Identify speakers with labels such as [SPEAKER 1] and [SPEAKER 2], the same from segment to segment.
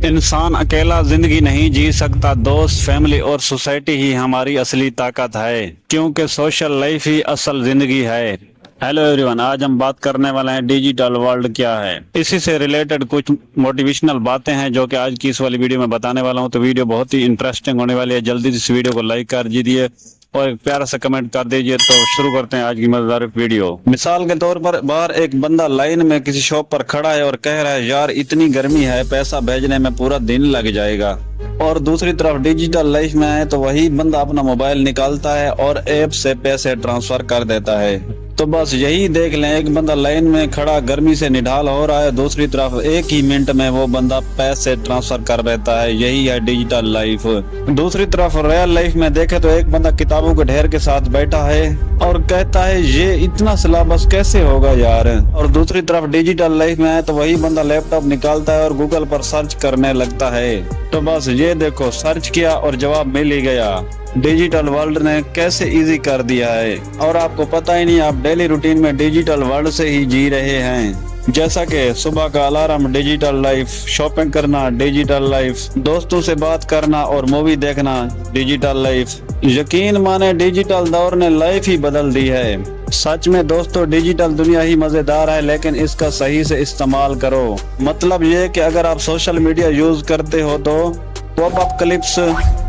[SPEAKER 1] इंसान अकेला जिंदगी नहीं जी सकता। दोस्त, फैमिली और सोसाइटी ही हमारी असली ताकत है, क्योंकि सोशल लाइफ ही असल जिंदगी है। हेलो एवरीवन, आज हम बात करने वाले हैं डिजिटल वर्ल्ड क्या है। इसी से रिलेटेड कुछ मोटिवेशनल बातें हैं जो कि आज की इस वाली वीडियो में बताने वाला हूं। तो वीडियो बहुत ही इंटरेस्टिंग होने वाली है। जल्दी से इस वीडियो को लाइक कर दीजिए और एक प्यारा सा कमेंट कर दीजिए। तो शुरू करते हैं आज की मजेदार वीडियो। मिसाल के तौर पर बाहर एक बंदा लाइन में किसी शॉप पर खड़ा है और कह रहा है, यार इतनी गर्मी है, पैसा भेजने में पूरा दिन लग जाएगा। और दूसरी तरफ डिजिटल लाइफ में है तो वही बंदा अपना मोबाइल निकालता है और ऐप से पैसे ट्रांसफर कर देता है। तो बस यही देख लें, एक बंदा लाइन में खड़ा गर्मी से निढाल हो रहा है, दूसरी तरफ एक ही मिनट में वो बंदा पैसे ट्रांसफर कर देता है। यही है डिजिटल लाइफ। दूसरी तरफ रियल लाइफ में देखे तो एक बंदा किताबों के ढेर के साथ बैठा है और कहता है, ये इतना सिलेबस कैसे होगा यार। और दूसरी तरफ डिजिटल लाइफ में है तो वही बंदा लैपटॉप निकालता है और गूगल पर सर्च करने लगता है। तो बस ये देखो, सर्च किया और जवाब मिल ही गया। डिजिटल वर्ल्ड ने कैसे इजी कर दिया है और आपको पता ही नहीं, आप डेली रूटीन में डिजिटल वर्ल्ड से ही जी रहे हैं। जैसा कि सुबह का अलार्म डिजिटल लाइफ, शॉपिंग करना डिजिटल लाइफ, दोस्तों से बात करना और मूवी देखना डिजिटल लाइफ। यकीन माने डिजिटल दौर ने लाइफ ही बदल दी है। सच में दोस्तों, डिजिटल दुनिया ही मजेदार है, लेकिन इसका सही से इस्तेमाल करो। मतलब ये कि अगर आप सोशल मीडिया यूज करते हो तो pop up clips,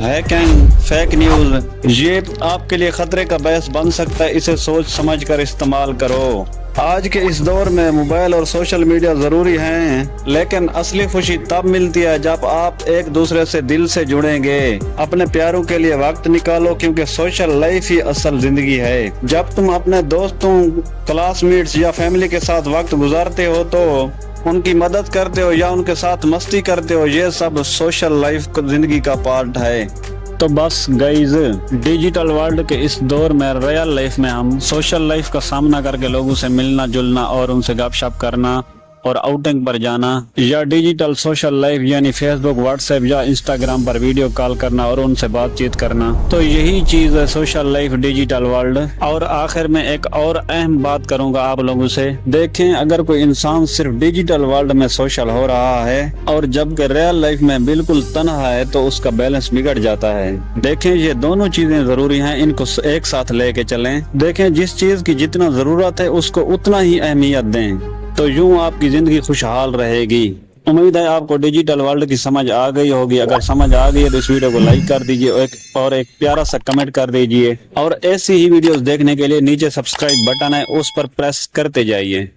[SPEAKER 1] hacking, fake news, ये आपके लिए खतरे का बायस बन सकता है। इसे सोच समझ कर इस्तेमाल करो। आज के इस दौर में मोबाइल और सोशल मीडिया जरूरी हैं, लेकिन असली खुशी तब मिलती है जब आप एक दूसरे से दिल से जुड़ेंगे। अपने प्यारों के लिए वक्त निकालो, क्योंकि सोशल लाइफ ही असल जिंदगी है। जब तुम अपने दोस्तों, क्लासमेट्स या फैमिली के साथ वक्त गुजारते हो तो उनकी मदद करते हो या उनके साथ मस्ती करते हो, ये सब सोशल लाइफ को जिंदगी का पार्ट है। तो बस गाइज, डिजिटल वर्ल्ड के इस दौर में रियल लाइफ में हम सोशल लाइफ का सामना करके लोगों से मिलना जुलना और उनसे गपशप करना और आउटिंग पर जाना, या डिजिटल सोशल लाइफ यानी फेसबुक, व्हाट्सएप या इंस्टाग्राम पर वीडियो कॉल करना और उनसे बातचीत करना, तो यही चीज है सोशल लाइफ, डिजिटल वर्ल्ड। और आखिर में एक और अहम बात करूंगा आप लोगों से। देखें, अगर कोई इंसान सिर्फ डिजिटल वर्ल्ड में सोशल हो रहा है और जबकि रियल लाइफ में बिल्कुल तन्हा है तो उसका बैलेंस बिगड़ जाता है। देखें, ये दोनों चीजें जरूरी हैं, इनको एक साथ लेके चलें। देखें, जिस चीज की जितना जरूरत है उसको उतना ही अहमियत दें, तो यूं आपकी जिंदगी खुशहाल रहेगी। उम्मीद है आपको डिजिटल वर्ल्ड की समझ आ गई होगी। अगर समझ आ गई है तो इस वीडियो को लाइक कर दीजिए और एक प्यारा सा कमेंट कर दीजिए। और ऐसी ही वीडियोस देखने के लिए नीचे सब्सक्राइब बटन है, उस पर प्रेस करते जाइए।